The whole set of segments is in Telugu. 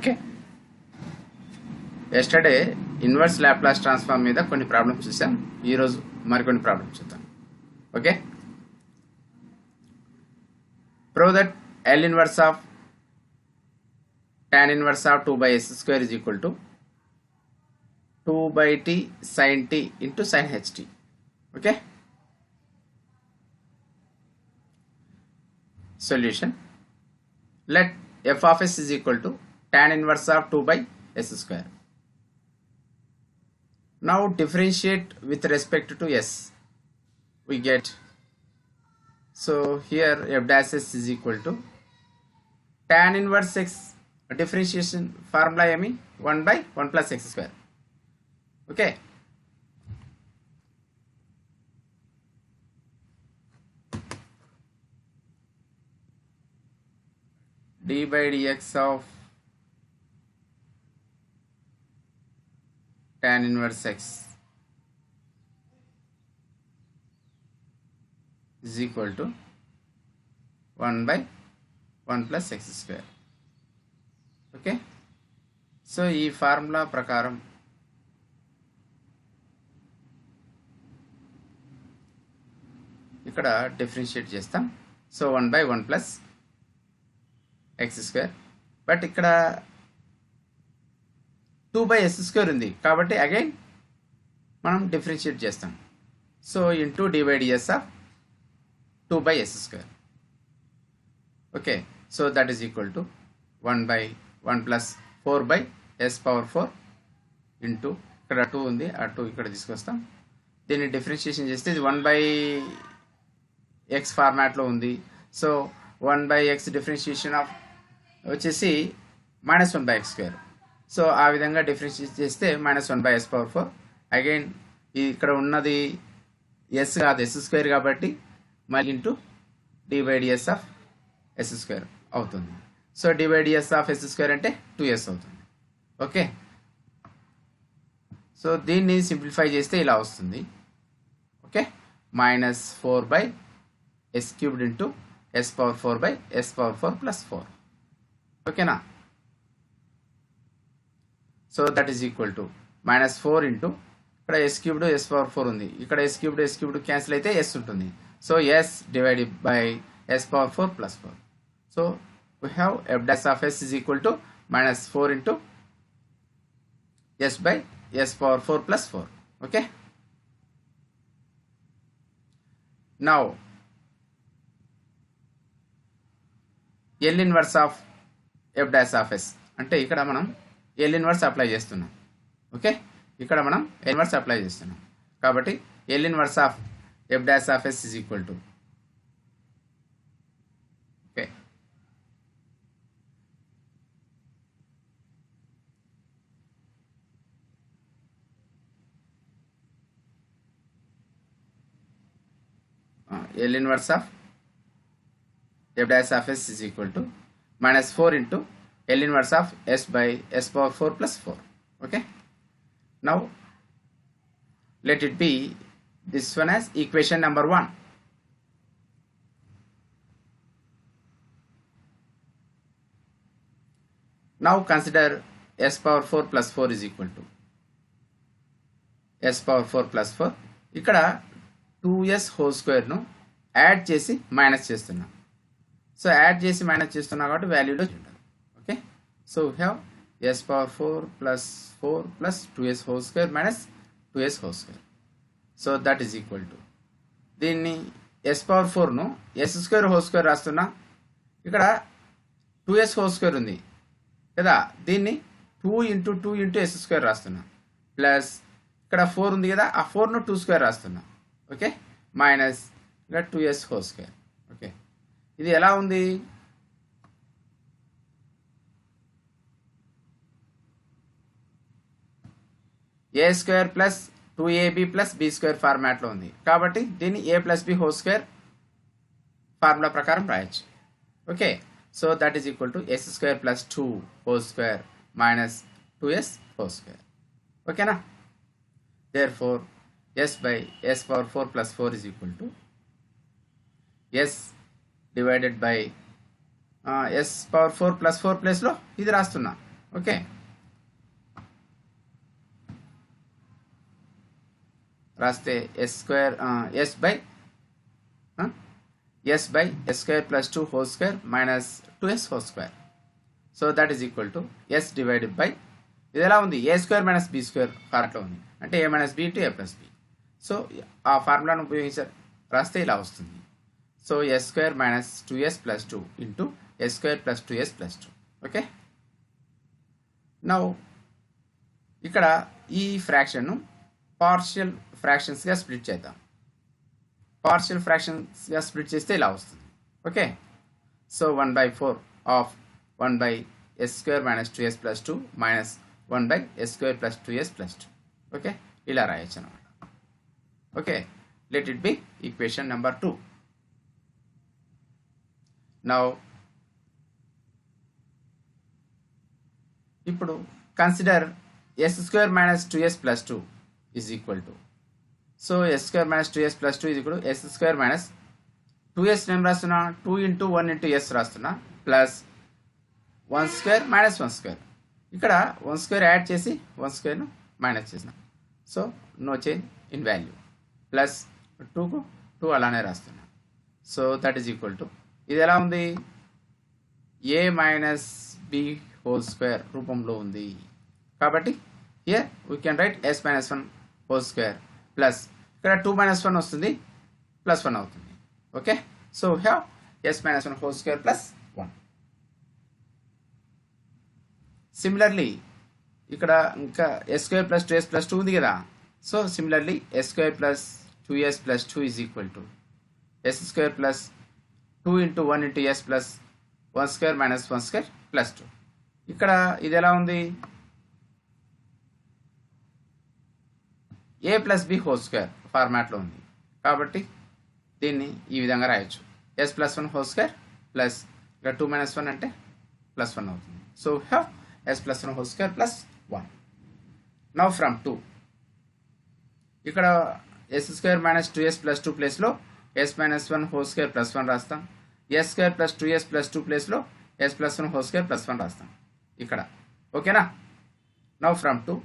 Okay, yesterday inverse Laplace transform మీద కొన్ని ప్రాబ్లమ్స్ చూసాం. ఈరోజు మరికొన్ని ప్రాబ్లమ్స్ చూద్దాం. Okay, prove that L inverse of tan inverse of 2 by s square is equal to 2 by t sin t into sin ht. Okay, solution. Let f of s is equal to tan inverse of 2 by s square. Now differentiate with respect to s. We get, so here f dash s is equal to tan inverse x, differentiation formula ఏమి 1 by 1 plus x square. Okay, d by dx of tan inverse x is equal to 1 by 1 plus x square. Okay, so ఈ ఫార్ములా ప్రకారం ఇక్కడ డిఫరెన్షియేట్ చేస్తాం. So 1 by 1 plus x square, but ఇక్కడ 2 by s square ఉంది కాబట్టి అగైన్ మనం డిఫరెన్షియేట్ చేస్తాం. So into d by ds of 2 by s square. Okay, so that is equal to 1 by 1 plus 4 by s power 4 into ఇక్కడ 2 ఉంది, ఆ 2 ఇక్కడ తీసుకొస్తాం. దీన్ని డిఫరెన్షియేషన్ చేస్తే ఇది 1 by x ఫార్మాట్లో ఉంది. So 1 by x differentiation of వచ్చేసి -1 by x స్క్వేర్. సో ఆ విధంగా డిఫరెన్షియేట్ చేస్తే -1 by s power 4. అగైన్ ఇక్కడ ఉన్నది s కాదు, s స్క్వేర్ కాబట్టి మళ్ళీ into d by ds of s square అవుతుంది. So d by ds of s square అంటే 2s అవుతుంది. ఓకే, సో దీన్ని సింప్లిఫై చేస్తే ఇలా వస్తుంది. Okay, -4 by s cubed into s power 4 by s power 4 plus 4. ఓకేనా, so that is equal to -4 into ఇక్కడ s క్యూబ్డ్ s పవర్ 4 ఉంది, ఇక్కడ s క్యూబ్డ్ క్యాన్సిల్ అయితే s ఉంటుంది. So s divided by s power 4 plus 4. So we have f dash of s is equal to -4 into s by s power 4 plus 4. Okay, now L inverse of f dash of s అంటే ఇక్కడ మనం L inverse అప్లై చేస్తున్నాం. ఓకే, ఇక్కడ మనం L inverse అప్లై చేస్తున్నాం కాబట్టి L inverse of f dash of s is equal to, okay, L inverse of f dash of s is equal to -4 into L inverse of s by s power 4 plus 4. Okay, now let it be this one as equation number 1. Now consider s power 4 plus 4 is equal to s power 4 plus 4. ఇక్కడ 2s హోల్ స్క్వేర్ను యాడ్ చేసి మైనస్ చేస్తున్నాం. సో యాడ్ చేసి మైనస్ చేస్తున్నాం కాబట్టి వాల్యూలో చూడాలి. Okay, so we have s power 4 plus 4 plus 2s whole square minus 2s whole square. So that is equal to, దీన్ని s పవర్ 4ను s స్క్వేర్ హోల్ స్క్వేర్ రాస్తున్నా, ఇక్కడ 2s హోల్ స్క్వేర్ ఉంది కదా, దీన్ని 2 ఇంటూ 2 ఇంటూ s స్క్వేర్ రాస్తున్నా, ప్లస్ ఇక్కడ 4 ఉంది కదా, ఆ 4ను 2 స్క్వేర్ రాస్తున్నా. ఓకే, మైనస్ ఇక్కడ 2s హోల్ స్క్వేర్. ఓకే, ఇది ఎలా ఉంది, A square plus 2ab plus B square ఫార్మాట్లో ఉంది కాబట్టి దీన్ని a plus B whole square formula ప్రకారం రాయొచ్చు. Okay, so that is equal to s square plus 2 whole square minus 2s whole square. ఓకేనా, therefore s by s power 4 plus 4 is equal to s divided by s power 4 plus 4 ప్లేస్లో ఇది రాస్తున్నా. ఓకే, రాస్తే S square S by S square plus 2 whole square minus 2s whole square. So that is equal to S divided by, ఇది ఎలా ఉంది, A square minus B square formula ఉంది, అంటే A minus B into A plus B. So ఆ ఫార్ములాను ఉపయోగించి రాస్తే ఇలా వస్తుంది. So S square minus 2s plus 2 into S square plus 2s plus 2. Okay, now ఇక్కడ ఈ ఫ్రాక్షన్ను పార్షియల్ ఫ్రాక్షన్స్గా స్ప్లిట్ చేద్దాం. పార్షియల్ ఫ్రాక్షన్స్గా స్ప్లిట్ చేస్తే ఇలా వస్తుంది. Okay, so 1/4 of 1/s square minus 2s plus 2 minus 1/s square plus 2s plus 2. Okay, ఇలా రాయొచ్చు అనమాట. Okay, let it be equation number 2. Now ఇప్పుడు consider s square minus 2s plus 2 is equal to, so s square minus 2s plus 2 is equal to s square minus 2s నేను రాస్తున్నా 2 ఇంటూ 1 ఇంటూ s రాస్తున్నా ప్లస్ 1 స్క్వేర్ మైనస్ 1 స్క్వేర్. ఇక్కడ 1 స్క్వేర్ యాడ్ చేసి 1 స్క్వేర్ను మైనస్ చేసిన, so no change in value, plus 2కు 2 అలానే రాస్తున్నా. So that is equal to, ఇది ఎలా ఉంది, a minus b whole square రూపంలో ఉంది. కాబట్టి here we can write s minus 1 whole square plus ఇక్కడ 2 మైనస్ 1 వస్తుంది, ప్లస్ 1 అవుతుంది. Okay, so have s minus 1 whole square plus 1. Similarly ఇక్కడ ఇంకా s square plus 2s plus 2 ఉంది కదా. So similarly s square plus 2s plus 2 is equal to s square plus 2 into 1 into s plus 1 square minus 1 square plus 2. ఇక్కడ ఇది ఎలా ఉంది, a plus B whole square ఫార్మాట్లో ఉంది. కాబట్టి దీన్ని ఈ విధంగా రాయొచ్చు, s plus 1 whole square plus ఇక్కడ 2 మైనస్ 1 అంటే ప్లస్ 1 అవుతుంది. So have s plus 1 whole square plus 1. Now from 2 ఇక్కడ s square minus 2s plus 2 ప్లేస్లో s minus 1 whole square plus 1 రాస్తాం. s square plus 2s plus 2 ప్లేస్లో s plus 1 whole square plus 1 రాస్తాం ఇక్కడ. ఓకేనా, now from 2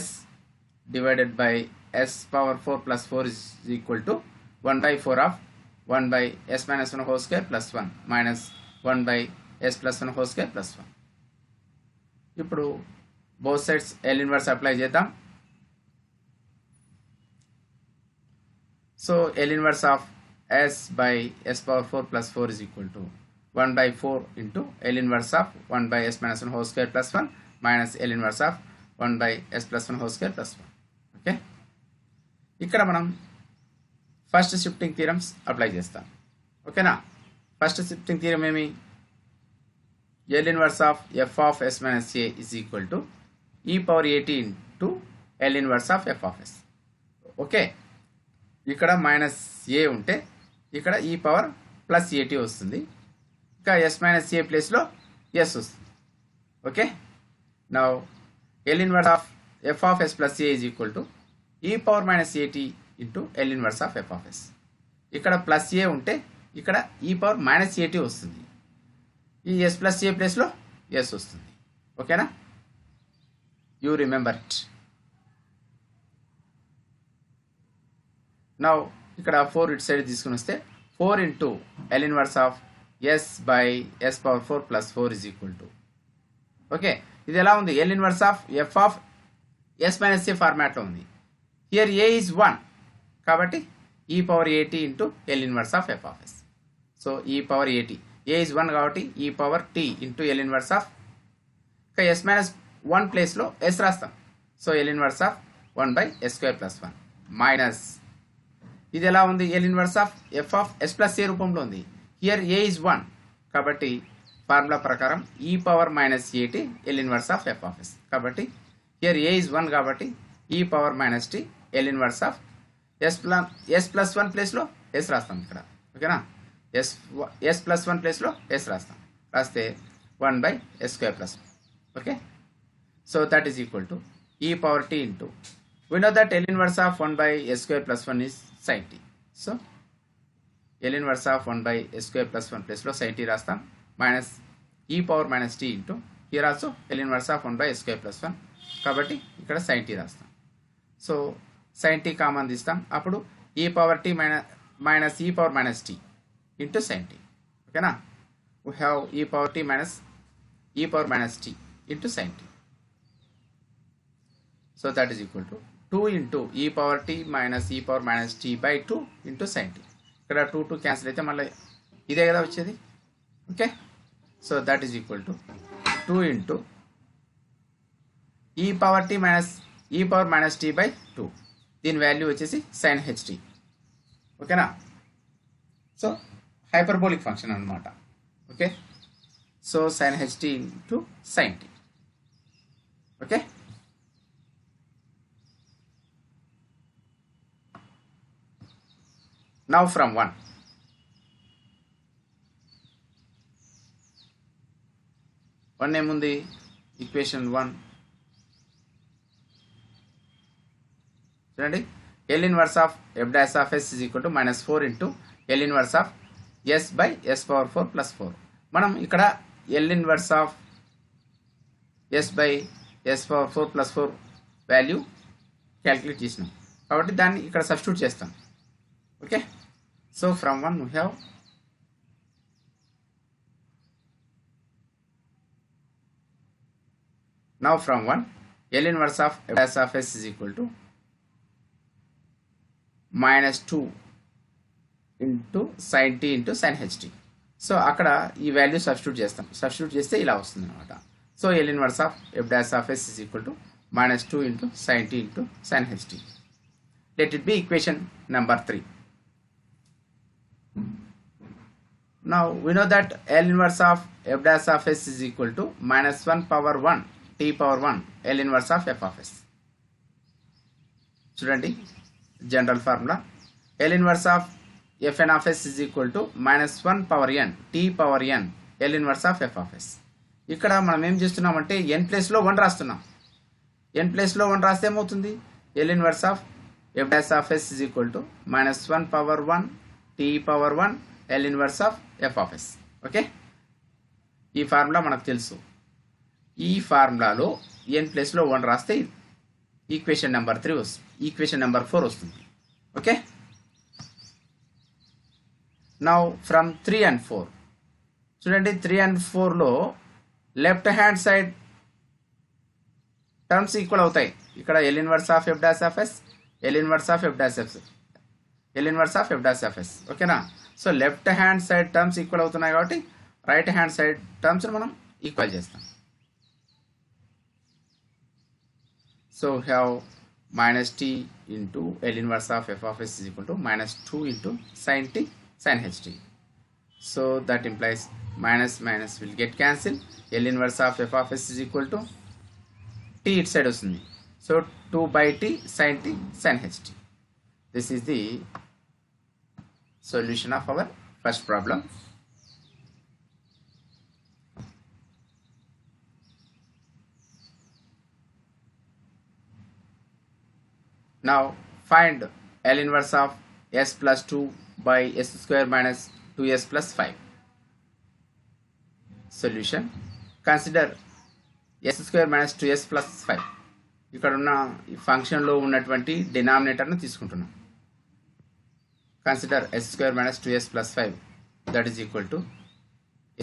s divided by s power 4 plus 4 is equal to 1/4 of 1/s minus 1 whole square plus 1 minus 1/s plus 1 whole square plus 1. ఇప్పుడు both sides L inverse apply చేద్దాం. So L inverse of s by s power 4 plus 4 is equal to 1/4 into L inverse of 1/s minus 1 whole square plus 1 minus L inverse of 1/s plus 1 whole square plus 1. Okay, ఇక్కడ మనం ఫస్ట్ షిఫ్టింగ్ థీరమ్స్ అప్లై చేస్తాం. ఓకేనా, ఫస్ట్ షిఫ్టింగ్ థీరం ఏమి, L inverse of f of s minus a is equal to e power at into L inverse of f of s. Okay, ఇక్కడ మైనస్ ఏ ఉంటే ఇక్కడ ఈ పవర్ ప్లస్ ఏటీ వస్తుంది, ఇంకా ఎస్ మైనస్ ఏ ప్లేస్లో ఎస్ వస్తుంది. Okay, now L inverse of f of s plus a is equal to e power minus at into L inverse of f of s. ఇక్కడ ప్లస్ ఏ ఉంటే ఇక్కడ e పవర్ మైనస్ at వస్తుంది, ఈ s ప్లస్ ఏ ప్లేస్లో s వస్తుంది. ఓకేనా, యూ రిమెంబర్ ఇట్. నౌ ఇక్కడ 4 ఇటు సైడ్ తీసుకుని వస్తే 4 into L inverse of s by s power 4 plus 4 is equal to. Okay, ఇది ఎలా ఉంది, L inverse of f of s minus A ఫార్మాట్లో ఉంది. హియర్ a ఈజ్ 1 కాబట్టి e power at into L inverse of f of s. So e power at, a is 1 కాబట్టి e power t into L inverse of, ఇంకా s మైనస్ 1 ప్లేస్లో s రాస్తాం. So L inverse of 1 by s square plus 1 minus, ఇది ఎలా ఉంది, L inverse of f of s plus A రూపంలో ఉంది. హియర్ a ఈజ్ 1 కాబట్టి ఫార్ములా ప్రకారం e power minus at L inverse of f of s. కాబట్టి హియర్ a ఈజ్ 1 కాబట్టి e power minus t L inverse of s plus 1 ప్లేస్లో s రాస్తాం ఇక్కడ. ఓకేనా, s ప్లస్ 1 ప్లేస్లో s రాస్తాం, రాస్తే 1 by s square plus. Okay, so that is equal to e power t into, we know that L inverse of 1 by s square plus 1 is sin t. So L inverse of 1 by s square plus 1 ప్లేస్లో sin t రాస్తాం minus e power minus t into here also L inverse of 1 by s square plus 1 కాబట్టి ఇక్కడ sin t రాస్తాం. సో sin t కామన్ తీస్తాం అప్పుడు e power t minus e power minus t into sin t. ఓకేనా, we have e power t minus e power minus t into sin t. So that is equal to 2 into e power t minus e power minus t by 2 into sin t. ఇక్కడ 2 క్యాన్సిల్ అయితే మళ్ళీ ఇదే కదా వచ్చేది. Okay, so that is equal to 2 into e power t minus e power minus t by 2. దీని వాల్యూ వచ్చేసి sin ht. ఓకేనా, సో హైపర్బోలిక్ ఫంక్షన్ అన్నమాట. Okay, so sin ht into sin t. Okay, now from 1 ఏముంది, ఈక్వేషన్ 1 చూడండి. L inverse of f dash of s is equal to minus 4 into L inverse of s by s power 4 plus 4. మనం ఇక్కడ L inverse of s by s power 4 plus 4 value calculate చేసినాం కాబట్టి దాన్ని ఇక్కడ సబ్స్టిట్యూట్ చేస్తాం. Okay, so from 1 we have now from 1 L inverse of f dash of s is equal to minus 2 into sin t into sin ht. So అక్కడ ఈ వాల్యూ సబ్స్టిట్యూట్ చేస్తాం. సబ్స్టిట్యూట్ చేస్తే ఇలా వస్తుంది అనమాట. So L inverse of f dash of s is equal to minus 2 into sin t into sin ht. Let it be equation number 3. Now we know that L inverse of f dash of s is equal to minus 1 power 1 t power 1 L inverse of f of s. చూడండి general formula L inverse of fn of s is equal to minus 1 power n t power n L inverse of f of s. ఇక్కడ మనం ఏం చేస్తున్నామంటే n ప్లేస్లో 1 రాస్తున్నాం. n ప్లేస్లో 1 రాస్తే ఏమవుతుంది, L inverse of f dash of s is equal to minus 1 power 1 t power 1 L inverse of f of s. Okay, ఈ ఫార్ములా మనకు తెలుసు. ఈ ఫార్ములాలో n ప్లేస్లో 1 రాస్తే ఈక్వేషన్ నెంబర్ 3 వస్తుంది, ఈక్వేషన్ నెంబర్ 4 వస్తుంది. ఓకే, నౌ ఫ్రమ్ 3 and 4 చూడండి. 3 and 4లో left hand side terms equal అవుతాయి. ఇక్కడ L inverse of f dash of s, L inverse of f dash of s, L inverse of f dash of s. ఓకేనా, so left hand side terms equal అవుతున్నాయి కాబట్టి రైట్ హ్యాండ్ సైడ్ టర్మ్స్ మనం ఈక్వల్ చేస్తాం. So have minus t into L inverse of f of s is equal to minus 2 into sin t sin ht. So that implies minus minus will get cancelled. L inverse of f of s is equal to t it side వస్తుంది. So 2 by t sin t sin ht. This is the solution of our first problem. Now find L inverse of s plus 2 by s square minus 2s plus 5. Solution. Consider s square minus 2s plus 5. ఇక్కడ ఉన్న ఈ ఫంక్షన్లో ఉన్నటువంటి డినామినేటర్ను తీసుకుంటున్నాం. Consider s square minus 2s plus 5 that is equal to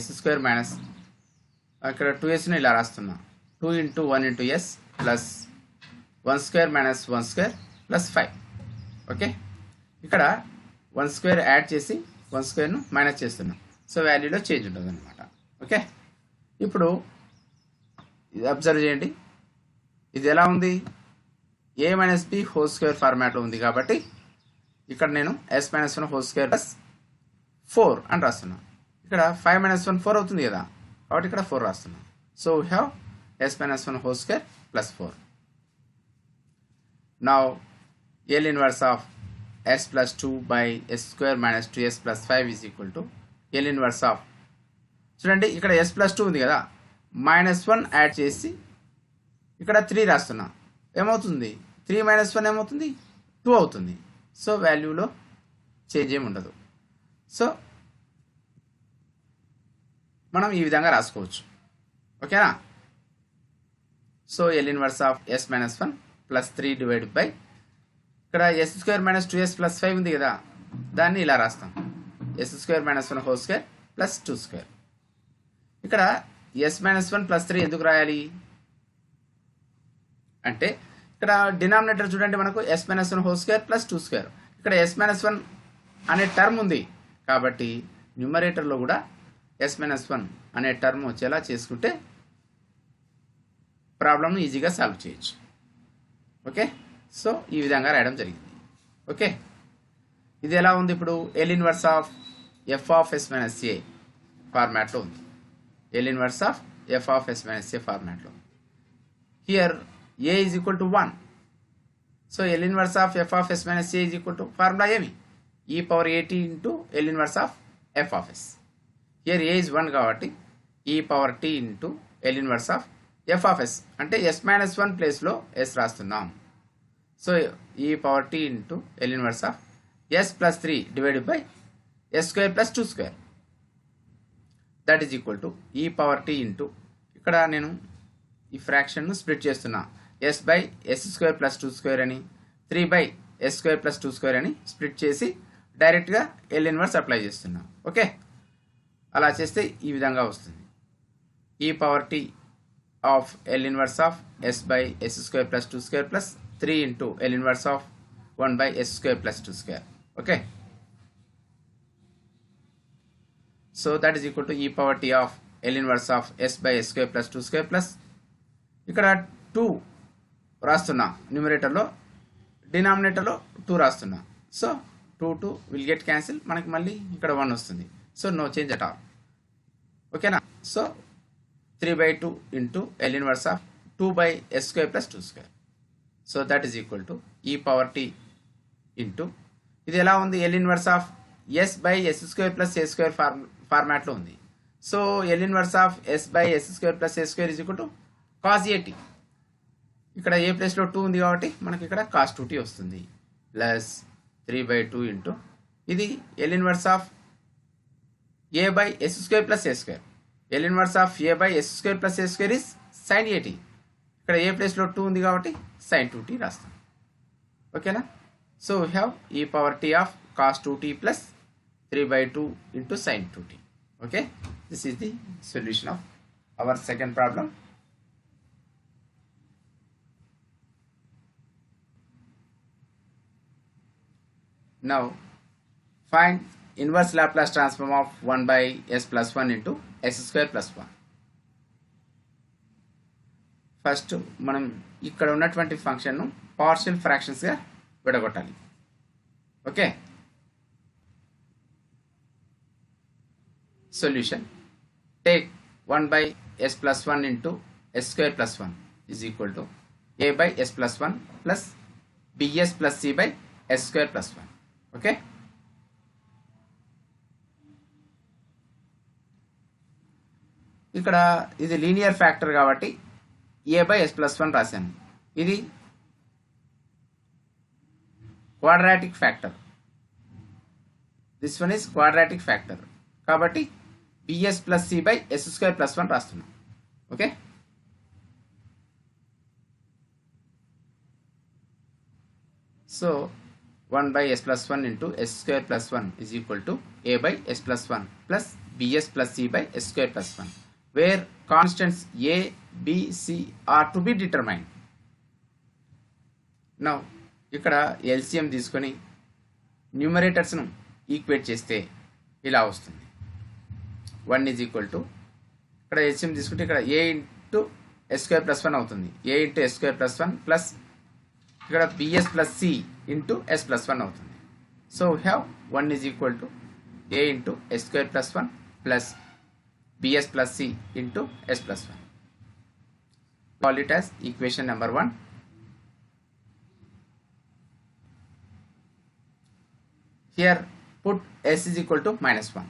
s square minus ఇక్కడ 2sను ఇలా రాస్తున్నా 2 into 1 into s plus 1 square minus 1 square plus 5. Okay, ఇక్కడ 1 square యాడ్ చేసి 1 squareను మైనస్ చేస్తున్నాం. సో వాల్యూలో చేంజ్ ఉంటుంది అనమాట. ఓకే, ఇప్పుడు ఇది అబ్జర్వ్ చేయండి. ఇది ఎలా ఉంది, a minus b whole square ఫార్మాట్లో ఉంది కాబట్టి ఇక్కడ నేను s minus 1 whole square plus 4 అని రాస్తున్నాను. ఇక్కడ 5 మైనస్ 1 4 అవుతుంది కదా కాబట్టి ఇక్కడ 4 రాస్తున్నాను. So we have s minus 1 whole square plus 4. Now L inverse of s plus 2 by s square minus 2s plus 5 is equal to L inverse of చూడండి ఇక్కడ s plus 2 ఉంది కదా మైనస్ 1 యాడ్ చేసి ఇక్కడ 3 రాస్తున్నా. ఏమవుతుంది, 3 మైనస్ 1 ఏమవుతుంది 2 అవుతుంది. సో వాల్యూలో చేంజ్ ఏమి ఉండదు. సో మనం ఈ విధంగా రాసుకోవచ్చు. ఓకేనా? So L inverse of S minus 1 plus 3 divide by ఇక్కడ s² మైనస్ 2s ప్లస్ 5 ఉంది కదా, దాన్ని ఇలా రాస్తాం. s² minus 1 whole square plus 2². ఇక్కడ s మైనస్ 1 ప్లస్ 3 ఎందుకు రాయాలి అంటే ఇక్కడ డినామినేటర్ చూడండి, మనకు s minus 1 whole square plus 2². ఇక్కడ s మైనస్ 1 అనే టర్మ్ ఉంది కాబట్టి న్యూమరేటర్లో కూడా s మైనస్ 1 అనే టర్మ్ వచ్చేలా చేసుకుంటే ప్రాబ్లమ్ను ఈజీగా సాల్వ్ చేయొచ్చు. ఓకే, సో ఈ విధంగా రాయడం జరిగింది. ఓకే, ఇది ఎలా ఉంది ఇప్పుడు? L inverse of f of s minus a ఫార్మాట్లో ఉంది. L inverse of f of s minus a ఫార్మాట్లో. Here a is equal to 1. So L inverse of f of s minus a is equal to formula ఏమి? e power at into L inverse of f of s. Here a is 1 కాబట్టి e power t into L inverse of f of s అంటే s మైనస్ 1 ప్లేస్లో s రాస్తున్నాం. So e power t into L inverse of s plus 3 divided by s² plus 2² that is equal to e power t into ఇక్కడ నేను ఈ ఫ్రాక్షన్ను స్ప్లిట్ చేస్తున్నా. s బై s² ప్లస్ 2² అని 3 బై s² ప్లస్ 2² అని స్ప్లిట్ చేసి డైరెక్ట్గా L ఇన్వర్స్ అప్లై చేస్తున్నా. ఓకే, అలా చేస్తే ఈ విధంగా వస్తుంది. e power t of L inverse of s by s² plus 2² plus 3 into L inverse of 1 by s² plus 2². Okay, so that is equal to e power t of L inverse of s by s² plus 2² plus ఇక్కడ 2 రాస్తున్నా న్యూమరేటర్లో, డినామినేటర్లో 2 రాస్తున్నా. సో 2 విల్ గెట్ క్యాన్సిల్, మనకి మళ్ళీ ఇక్కడ 1 వస్తుంది. So no change at all. ఓకేనా? So 3/2 into L inverse of 2 by s² plus 2². So that is equal to e power t into ఇది ఎలా ఉంది? L inverse of s by s² plus a² ఫార్మాట్లో ఉంది. So L inverse of s by s² plus a² is equal to cos at. ఇక్కడ ఏ ప్లేస్లో 2 ఉంది కాబట్టి మనకి ఇక్కడ కాస్ 2t వస్తుంది ప్లస్ 3/2 ఇంటూ ఇది L inverse of a by s² plus a². L inverse of a by s² plus a² is sin at. ఇక్కడ ఏ ప్లేస్లో 2 ఉంది కాబట్టి sin 2t రాస్తాం. ఓకేనా? So we have e power t of cos 2t plus 3/2 into sin 2t. Okay, this is the solution of our second problem. Now find inverse Laplace transform of 1 by s plus 1 into s² plus 1. First మనం ఇక్కడ ఉన్నటువంటి ఫంక్షన్ను పార్షియల్ ఫ్రాక్షన్స్గా విడగొట్టాలి. Okay, solution take 1 by s plus 1 into s² plus 1 is equal to a by s plus 1 plus bs plus c by s² plus 1. Okay, ఇక్కడ ఇది లీనియర్ ఫ్యాక్టర్ కాబట్టి a బై s ప్లస్ 1 రాశాను. ఇది quadratic factor, this one is quadratic factor కాబట్టి bs plus c by s² plus 1 రాస్తున్నాం. Okay, so 1 by s plus 1 into s² plus 1 is equal to a by s plus 1 plus bs plus c by s² plus 1, where constants a, b, c are to be determined. Now ఇక్కడ LCM తీసుకొని న్యూమరేటర్స్ను ఈక్వేట్ చేస్తే ఇలా వస్తుంది. 1 is equal to ఇక్కడ LCM తీసుకుంటే ఇక్కడ a ఇంటూ s² plus 1 అవుతుంది. a into s² plus 1 plus ఇక్కడ bs plus c into s plus 1 అవుతుంది. So we have 1 is equal to a into s² plus 1 plus bs plus c into s plus 1. Call it as equation number 1. Here put s is equal to -1.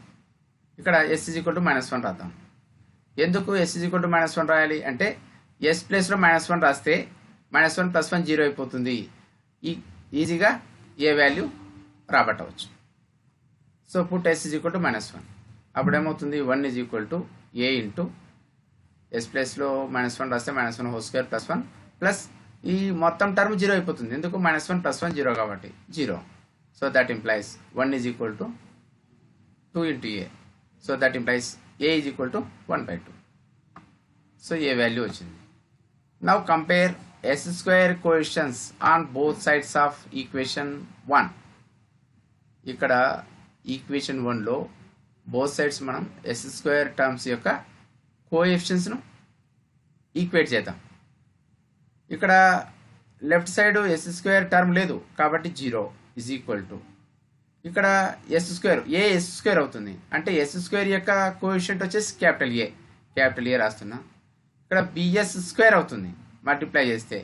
ఇక్కడ s is equal to -1 రాద్దాం. ఎందుకు s is equal to -1 రాయాలి అంటే s ప్లేస్లో -1 రాస్తే -1 + 1 0 అయిపోతుంది. ఈజీగా ఏ వాల్యూ రాబట్టవచ్చు. So put s is equal to -1. అప్పుడు ఏమవుతుంది 1 is equal to a into s ప్లేస్లో -1 రాస్తే -1 హోల్ స్క్వేర్ ప్లస్ 1 ప్లస్ ఈ మొత్తం టర్మ్ 0 అయిపోతుంది. ఎందుకు -1 ప్లస్ 1 0 కాబట్టి 0. So that implies 1 is equal to 2 into a. So that implies a is equal to 1/2. So a value వచ్చింది. Now compare s square coefficients on both sides of equation 1. ఇక్కడ ఈక్వేషన్ 1లో బోత్ సైడ్స్ మనం s స్క్వేర్ టర్మ్స్ యొక్క కోఎఫిషియన్స్ను ఈక్వేట్ చేద్దాం. ఇక్కడ left side s square term లేదు కాబట్టి 0 ఈజ్ ఈక్వల్ టు ఇక్కడ s స్క్వేర్ s స్క్వేర్ అవుతుంది. అంటే s స్క్వేర్ యొక్క కోఎఫిషియంట్ వచ్చేసి క్యాపిటల్ A రాస్తున్నా. ఇక్కడ bs స్క్వేర్ అవుతుంది మల్టిప్లై చేస్తే.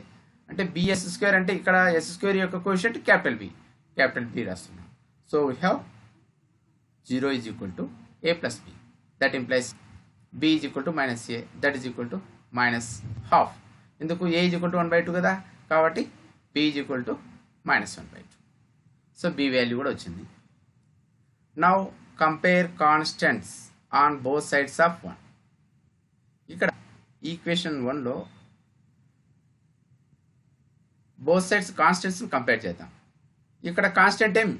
అంటే bs స్క్వేర్ అంటే ఇక్కడ s స్క్వేర్ యొక్క కోఎఫిషియంట్ క్యాపిటల్ B రాస్తున్నా. So we have 0 is equal to a plus b. That implies b is equal to -a. That is equal to -12. ఎందుకు a ఈజ్ ఈక్వల్ టు 1/2 కదా, కాబట్టి b is equal to -1/2. So b value కూడా వచ్చింది. Now compare constants on both sides of 1. ఇక్కడ ఈక్వేషన్ 1లో బోత్ సైడ్స్ కాన్స్టెంట్స్ని కంపేర్ చేద్దాం. ఇక్కడ కాన్స్టెంట్ ఏం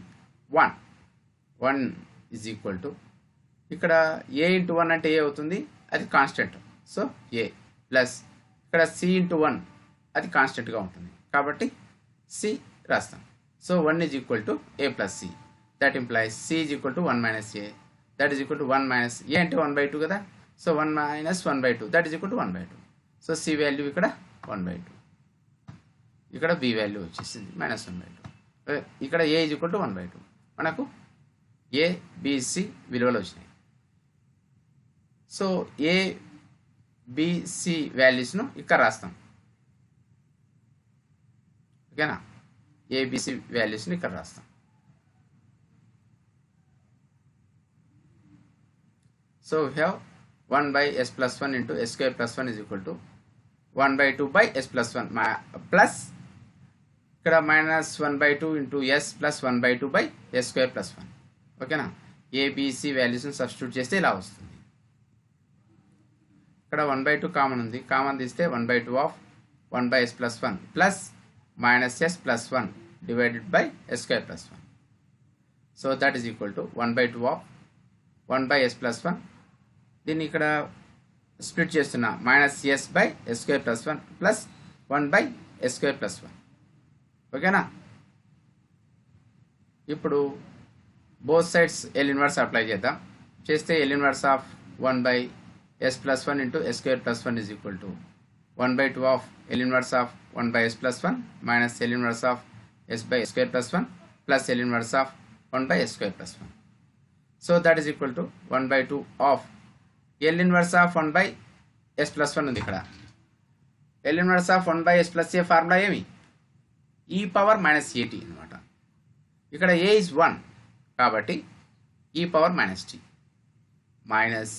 1 ఈజ్ ఈక్వల్ టు ఇక్కడ a ఇంటూ 1 అంటే a అవుతుంది, అది కాన్స్టెంట్. సో a ప్లస్ ఇక్కడ c ఇంటూ 1 అది కాన్స్టెంట్గా ఉంటుంది కాబట్టి c రాస్తాం. So 1 is equal to a plus c. That implies c is equal to 1 minus a. That is equal to 1 minus a అంటే 1/2 కదా. So 1 minus 1/2 that is equal to 1/2. So c value ఇక్కడ 1/2. ఇక్కడ b వాల్యూ వచ్చేసింది -1/2. ఇక్కడ a ఈజ్ ఈక్వల్ టు 1/2. మనకు a b c విలువలు వచ్చినాయి. సో a b c వాల్యూస్ను ఇక్కడ రాస్తాం. ఓకేనా, ABC వాల్యూస్ని ఇక్కడ రాస్తాం. So we have 1/s plus 1 into s square plus 1 is equal to 1/2/s plus 1 plus ఇక్కడ -1/2 into s plus 1/2/s square plus 1. ఓకేనా, ABC వాల్యూస్ని సబ్స్టిట్యూట్ చేస్తే ఇలా వస్తుంది. ఇక్కడ 1/2 కామన్ ఉంది, కామన్ తీస్తే 1/2 of 1/s plus 1 plus -s plus 1 divided by s square plus 1. So that is equal to 1/2 of 1/s plus 1. దీన్ని ఇక్కడ స్ప్లిట్ చేస్తున్నా -s by s square plus 1 plus 1/s square plus 1. ఓకేనా, ఇప్పుడు both sides L inverse apply చేద్దాం. చేస్తే L inverse of 1/s plus 1 into s square plus 1 is equal to 1/2 of L inverse of 1/s plus 1 minus L inverse of s by s square plus 1 plus L inverse of 1/s square plus 1. So that is equal to 1/2 of L inverse of 1/s plus 1 ఉంది. ఇక్కడ L inverse of 1/s plus a formula ఏమి e పవర్ -at అనమాట. ఇక్కడ a is 1 కాబట్టి e power -t minus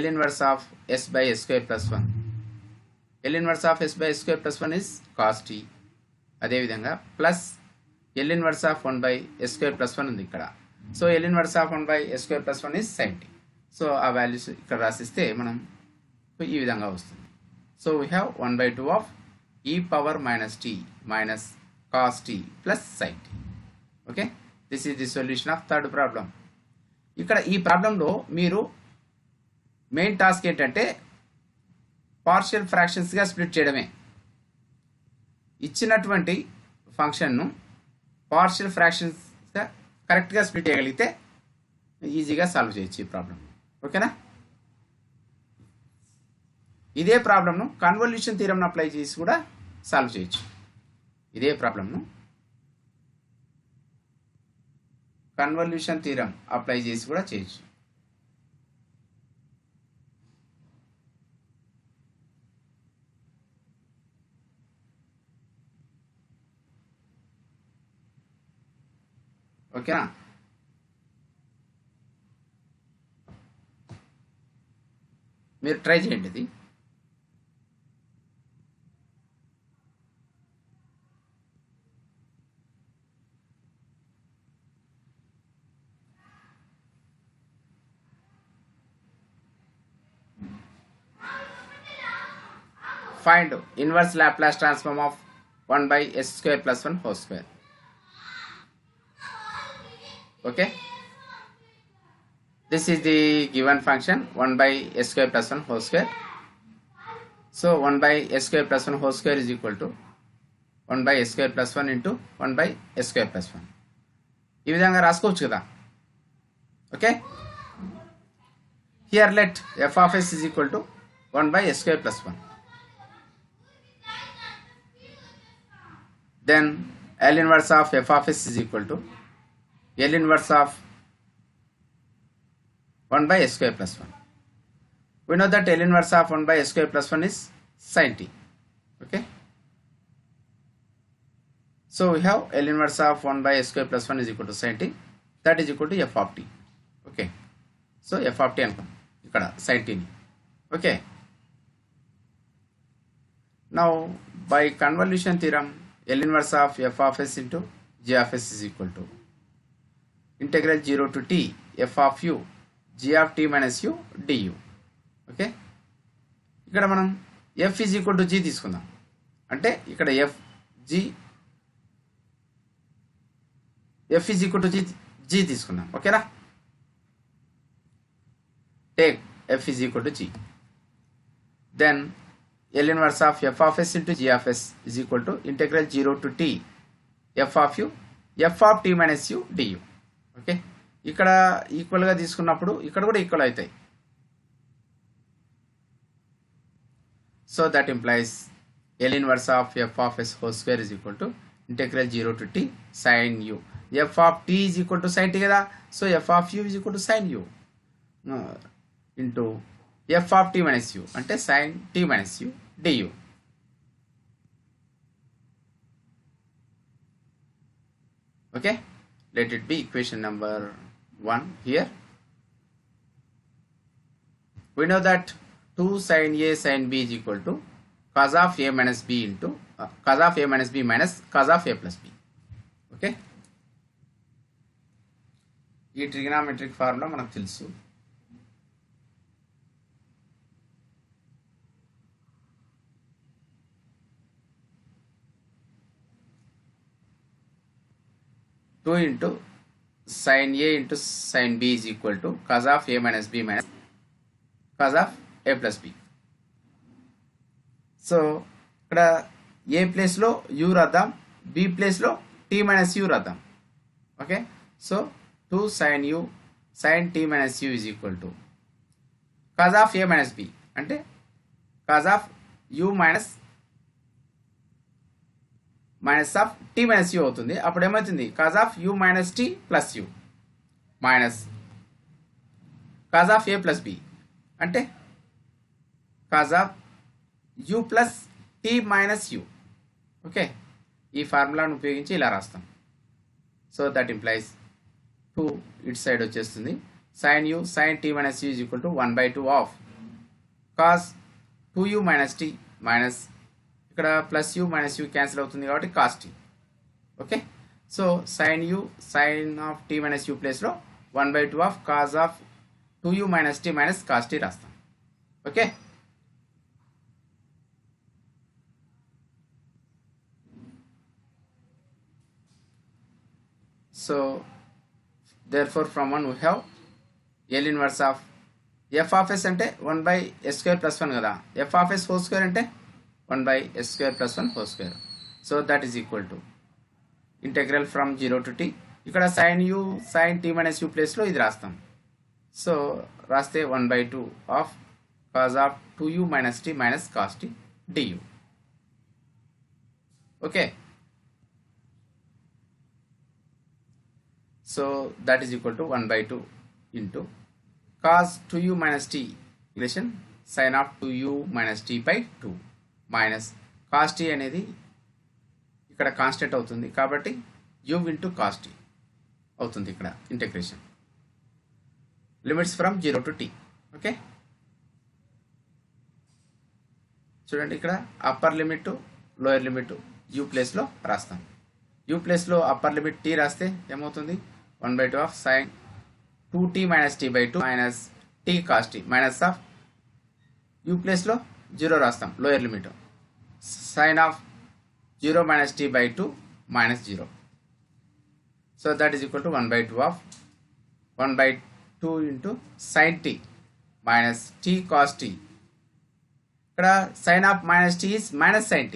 L inverse of s by s square plus 1. L inverse of s by s square plus 1 is cos t. అదేవిధంగా plus L inverse of 1/s square plus 1 ఉంది ఇక్కడ. So L inverse of 1/s square plus 1 is sin t. So ఆ వాల్యూస్ ఇక్కడ రాసిస్తే మనం ఈ విధంగా వస్తుంది. So we have 1/2 of e power -t minus cos t plus sin t. Okay, this is the solution of third problem. ఇక్కడ ఈ ప్రాబ్లంలో మీరు మెయిన్ టాస్క్ ఏంటంటే పార్షియల్ ఫ్రాక్షన్స్గా స్ప్లిట్ చేయడమే. ఇచ్చినటువంటి ఫంక్షన్ను పార్షియల్ ఫ్రాక్షన్స్గా కరెక్ట్గా స్ప్లిట్ చేయగలిగితే ఈజీగా సాల్వ్ చేయొచ్చు ఈ ప్రాబ్లం. ఓకేనా, ఇదే ప్రాబ్లంను కన్వల్యూషన్ థీరంను అప్లై చేసి కూడా సాల్వ్ చేయొచ్చు. ఇదే ప్రాబ్లంను కన్వల్యూషన్ థీరం అప్లై చేసి కూడా చేయొచ్చు. ఓకేనా, మీరు ట్రై చేయండి ఇది. find inverse Laplace transform of 1 by s square plus 1 whole square. Okay, this is the given function 1 by s square plus 1 whole square. So 1 by s square plus 1 whole square is equal to 1 by s square plus 1 into 1 by s square plus 1. ఈ విధంగా రాసుకోవచ్చు కదా. Okay, here let f of s is equal to 1 by s square plus 1. Then L inverse of f of s is equal to L inverse of 1 by s square plus 1. We know that L inverse of 1 by s square plus 1 is sin t. Okay, so we have L inverse of 1 by s square plus 1 is equal to sin t, that is equal to f of t. Okay, so f of t అనుకోండి ఇక్కడ sin t ని. Okay, now by convolution theorem L inverse of f of s into g of s is equal to integral 0 to t f of u g of t minus u du. Okay, ఇక్కడ మనం f is equal to g తీసుకుందాం. అంటే ఇక్కడ f is equal to g తీసుకుందాం. ఓకేనా, take f is equal to g. Then L inverse of f of s into g of s is equal to integral 0 to t f of u f of t minus u du. Okay, ఇక్కడ ఈక్వల్ గా తీసుకున్నప్పుడు ఇక్కడ కూడా ఈక్వల్ అవుతాయి. So that implies L inverse of f of s whole square is equal to integral 0 to t sin u. F of t is equal to sin t కదా, so f of u is equal to sin u into f of t minus u అంటే sin t minus u du. Okay, let it be equation number 1 here. We know that 2 sin a sin b is equal to cos of a minus b into cos of a minus b minus cos of a plus b. Okay, ఈ ట్రిగనామెట్రిక్ ఫార్ములా మనకు తెలుసు. Two into sin a into sin b is equal to cos of a minus b minus cos of a plus b. So ఇక్కడ ఏ ప్లేస్లో u రాద్దాం, b ప్లేస్లో t minus u రాద్దాం. Okay, so 2 sin u sin t minus u is equal to cos of a minus b అంటే cos of u minus of t minus u అవుతుంది. అప్పుడు ఏమవుతుంది, cos of u minus t plus u minus cos of a plus b అంటే cos of u plus t minus u. Okay, ఈ ఫార్ములాను ఉపయోగించి ఇలా రాస్తాం. సో దట్ ఇంప్లైస్ 2 ఇటు సైడ్ వచ్చేస్తుంది. sin u sin t minus u is equal to 1 by 2 of cos 2u minus t minus ఇక్కడ plus u minus u cancel అవుతుంది కాబట్టి cos t. Okay, so sin u sin of t minus u ప్లేస్లో 1 by 2 of cos of 2u minus t minus cos t రాస్తాం. Okay, so therefore from 1 we have L inverse of f of s అంటే 1 by s square plus 1 కదా, f of s whole square అంటే 1 by s square plus 1 whole square. So that is equal to integral from 0 to t. ఇక్కడ sin u sin t minus u place లో ఇది రాస్తాం. సో రాస్తే 1 by 2 of cos of 2u minus t minus cos t du. Okay, so that is equal to 1 by 2 into cos 2u minus t relation sin of 2u minus t by 2 minus cos t అనేది ఇక్కడ కాన్స్టెంట్ అవుతుంది కాబట్టి u into cos t అవుతుంది ఇక్కడ integration. Limits from 0 to t. Okay, చూడండి ఇక్కడ upper limit lower limit u ప్లేస్లో రాస్తాం. u ప్లేస్లో అప్పర్ లిమిట్ t రాస్తే ఏమవుతుంది, 1 by 2 of sin 2t minus t by 2 minus t cos t minus of u ప్లేస్లో 0 రాస్తాం lower limit. sine of 0 minus t by 2 minus 0. So that is equal to 1 by 2 of 1 by 2 into sin t minus t cos t. ఇక్కడ sin of minus t is minus sin t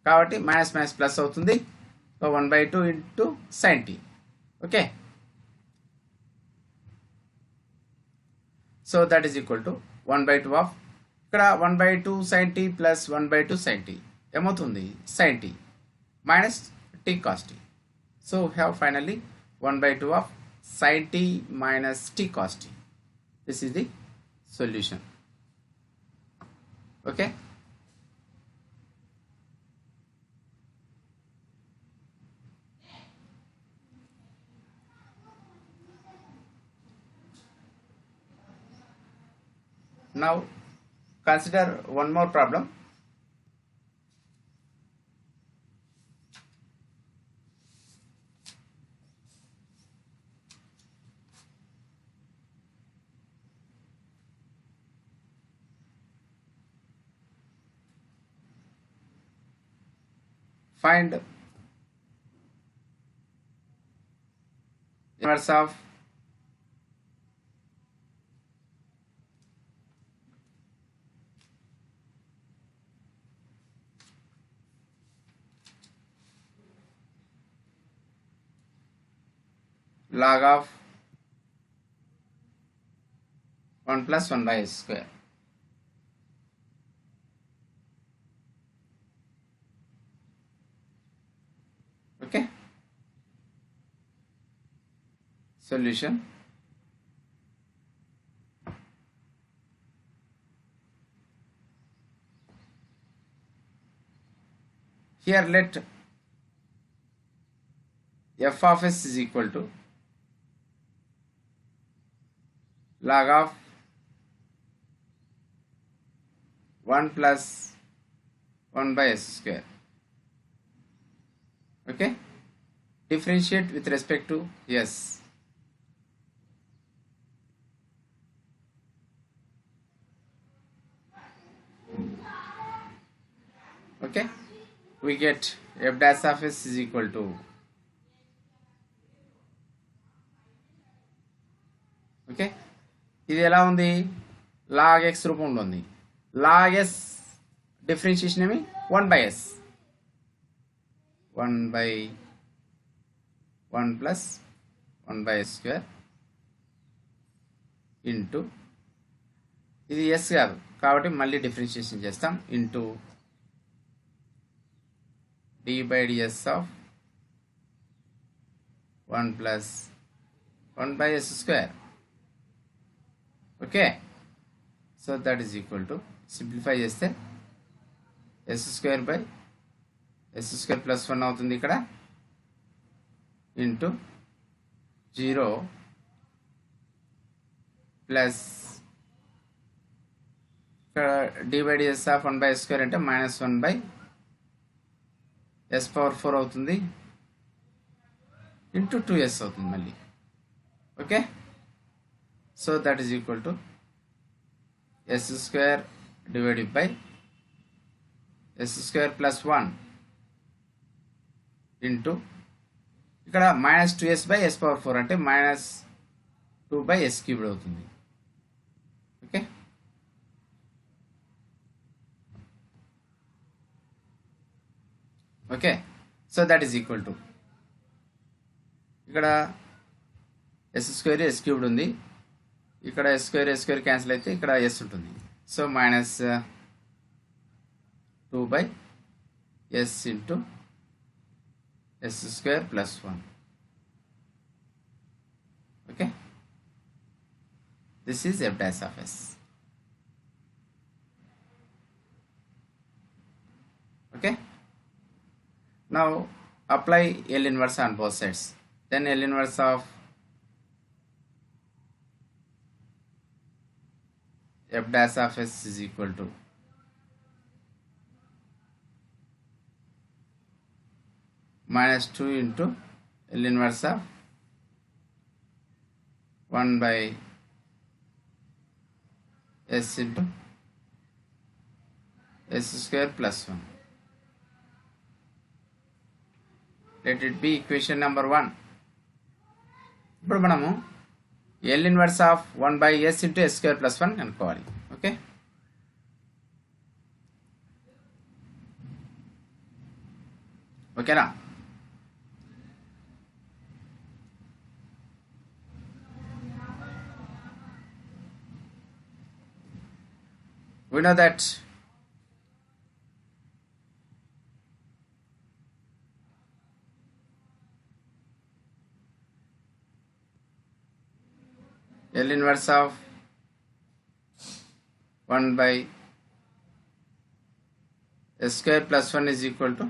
కాబట్టి minus minus plus అవుతుంది. So 1 by 2 into sin t. Okay, so that is equal to 1 by 2 of ఇక్కడ 1 by 2 sin t plus 1 by 2 sin t ఏమవుతుంది sin t minus t cos t. So we have finally 1 by 2 of sin t minus t cos t. This is the solution. Okay. Now consider one more problem. Find inverse of log of 1 plus 1 by s square. Okay. Solution. Here let f of s is equal to log of 1 plus 1 by s square. Okay, differentiate with respect to s. Okay, we get f dash of s is equal to okay, ఇది ఎలా ఉంది log x రూపంలో ఉంది. log s డిఫరెన్షియేషన్ ఏమి 1 by s 1 by 1 plus 1 by s square into ఇది s కాదు కాబట్టి మళ్ళీ డిఫరెన్షియేషన్ చేస్తాం into d by ds of 1 plus 1 by s square. Okay, so that is equal to simplify చేస్తే s square by s square plus 1 అవుతుంది ఇక్కడ ఇంటూ 0 ప్లస్ ఇక్కడ d by ds of 1 by s square అంటే minus 1 by s power 4 అవుతుంది ఇంటూ 2s అవుతుంది మళ్ళీ. Okay, so that is equal to s square divided by s square plus 1 into ఇక్కడ minus 2s by s power 4 అంటే minus 2 by s cubed అవుతుంది. Okay, okay, so that is equal to ఇక్కడ s స్క్వేర్ s క్యూబ్డ్ ఉంది, ఇక్కడ s స్క్వేర్ క్యాన్సిల్ అయితే ఇక్కడ s ఉంటుంది. So minus 2 by s into s square plus 1. Okay, this is f dash of s. Okay, now apply L inverse on both sides. Then L inverse of f dash of s is equal to minus 2 into L inverse of 1 by s into s square plus 1. let it be equation number 1. ఇప్పుడు మనము L inverse of 1 by S into S square plus 1 కనుక్కోవాలి. ఓకే, ఓకేనా? We know that L inverse of 1 by S square plus 1 is equal to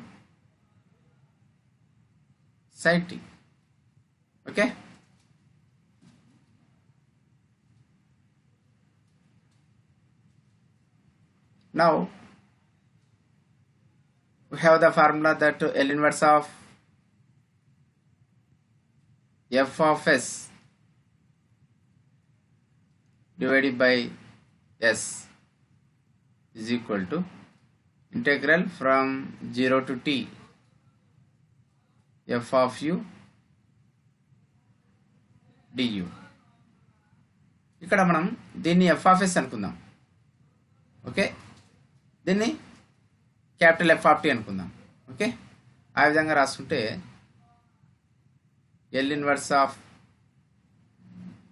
sin t. Okay, now we have the formula that L inverse of f of s divided by s is equal to integral from 0 to t f of u du. ఇక్కడ మనం దీన్ని f of s అనుకుందాం. ఓకే, దీన్ని క్యాపిటల్ ఎఫ్ ఆఫ్ టీ అనుకుందాం. ఓకే, ఆ విధంగా రాసుకుంటే ఎల్ ఇన్వర్స్ ఆఫ్,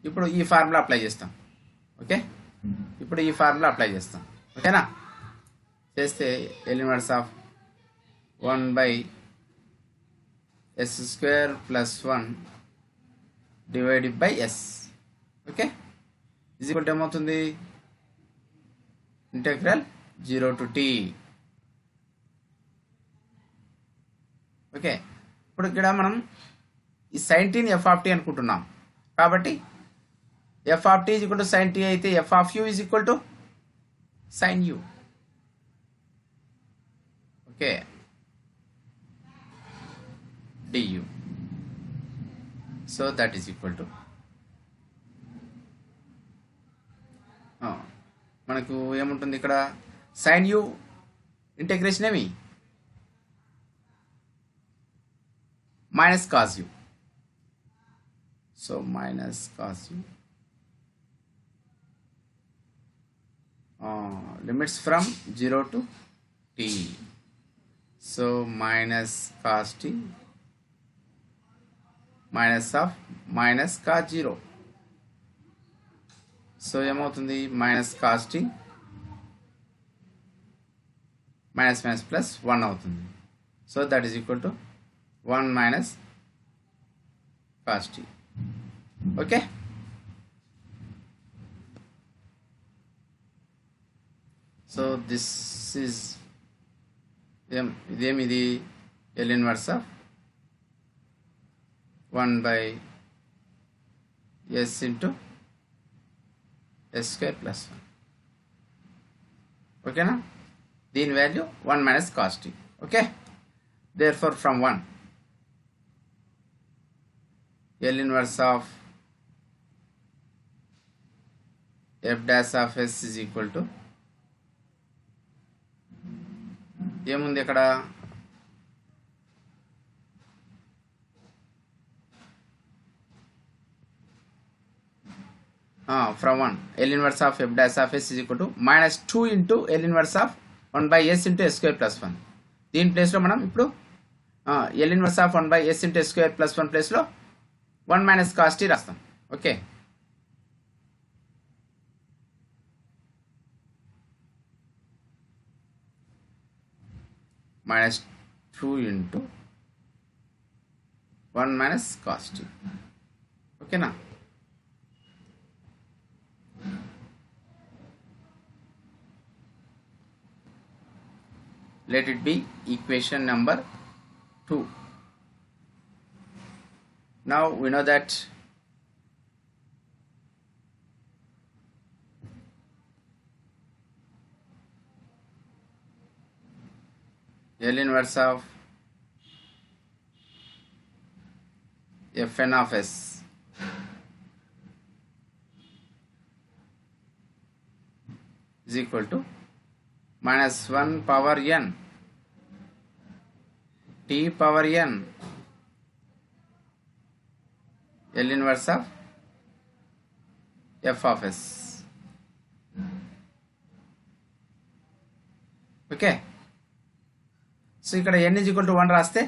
ఇప్పుడు ఈ ఫార్ములా అప్లై చేస్తాం. ఓకే, ఇప్పుడు ఈ ఫార్ములా అప్లై చేస్తాం. ఓకేనా? చేస్తే L inverse of 1 by s square plus 1 divided by s. Okay, ఇది ఈక్వల్ టు ఏమవుతుంది? Integral 0 to t. ఓకే, ఇప్పుడు ఇక్కడ మనం ఈ sin t ని f of t అనుకుంటున్నాం. కాబట్టి f of t is equal to sin t అయితే f of u is equal to sin u. Okay, du. So that is equal to మనకు ఏముంటుంది ఇక్కడ? sin u ఇంటెగ్రేషన్ ఏమి minus cos u. So minus cos u limits from 0 to t. So minus cos t minus of minus cos 0. So ఏమవుతుంది? Minus cos t minus minus plus 1 అవుతుంది. So that is equal to 1 minus cos t. Okay, so this is ఇదేమిది? L inverse of 1 by s into s square plus 1. ఓకేనా? దీని value 1 minus cos t. Okay, therefore from 1 L inverse of f dash of s is equal to ఏముంది ఇక్కడ? from 1 L inverse of f dash of s is equal to minus 2 into L inverse of 1 by s into s square plus 1. దీని ప్లేస్లో మనం ఇప్పుడు L inverse of 1 by s into s square plus 1 ప్లేస్లో 1 minus cos t రాస్తాం. Okay, minus 2 into 1 minus cos t. ఓకేనా? Let it be equation number 2. Now we know that L inverse of fn of s is equal to minus 1 power n t power n L inverse of f of s. Okay, so ఇక్కడ n is equal to 1 రాస్తే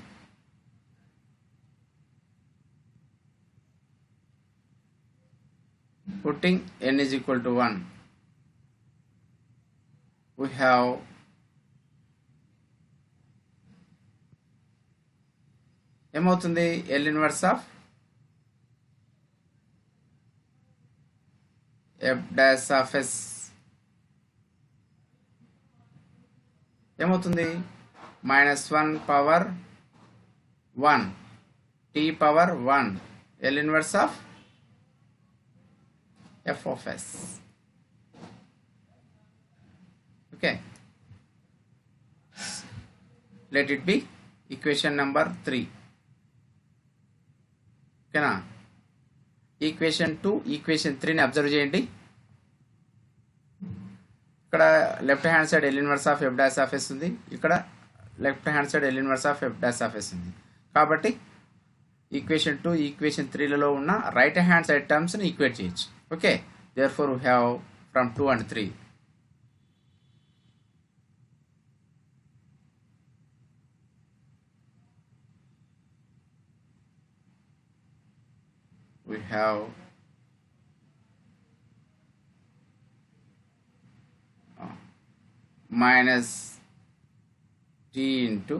putting n is equal to 1 we have ఏమవుతుంది L inverse of f dash of s ఏమవుతుంది -1 power 1 t power 1 L inverse of f of s. Okay, let it be equation number 3. ఓకేనా, ఈక్వేషన్ 2 ఈక్వేషన్ 3ని అబ్జర్వ్ చేయండి. ఇక్కడ left hand side L inverse of f dash of s ఉంది, ఇక్కడ left hand side L inverse of f dash of s ఉంది. కాబట్టి ఈక్వేషన్ 2 ఈక్వేషన్ 3లలో ఉన్న రైట్ హ్యాండ్ సైడ్ టర్మ్స్ ని ఈక్వేట్ చేయొచ్చు. Okay, therefore we have from 2 and 3. We have minus t into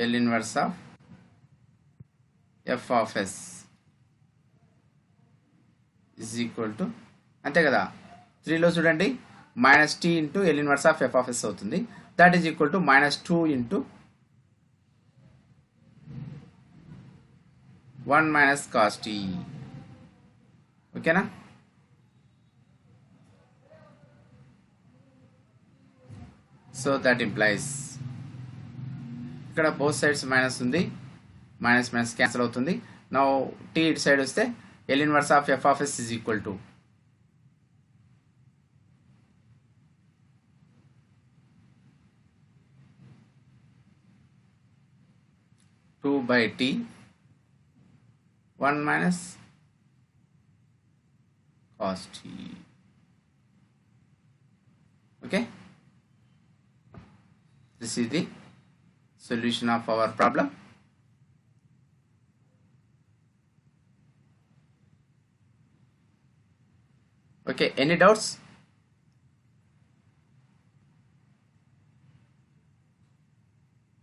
L inverse of f of s is equal to, అంతే కదా, 3లో చూడండి minus t into L inverse of f of s అవుతుంది. That is equal to -2 into 1 minus cos t. ఓకేనా, సో దట్ ఇంప్లైస్ ఇక్కడ బోత్ సైడ్స్ మైనస్ ఉంది, మైనస్ మైనస్ క్యాన్సిల్ అవుతుంది. నౌ టీ ఇటు సైడ్ వస్తే L inverse of f of s is equal to 2 by t 1 minus cos t. Okay, this is the solution of our problem. Okay, any doubts?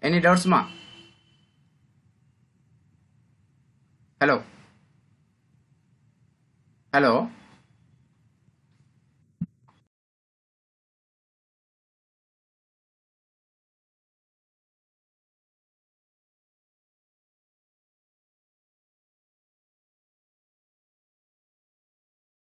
Any doubts, ma? Hello? Hello?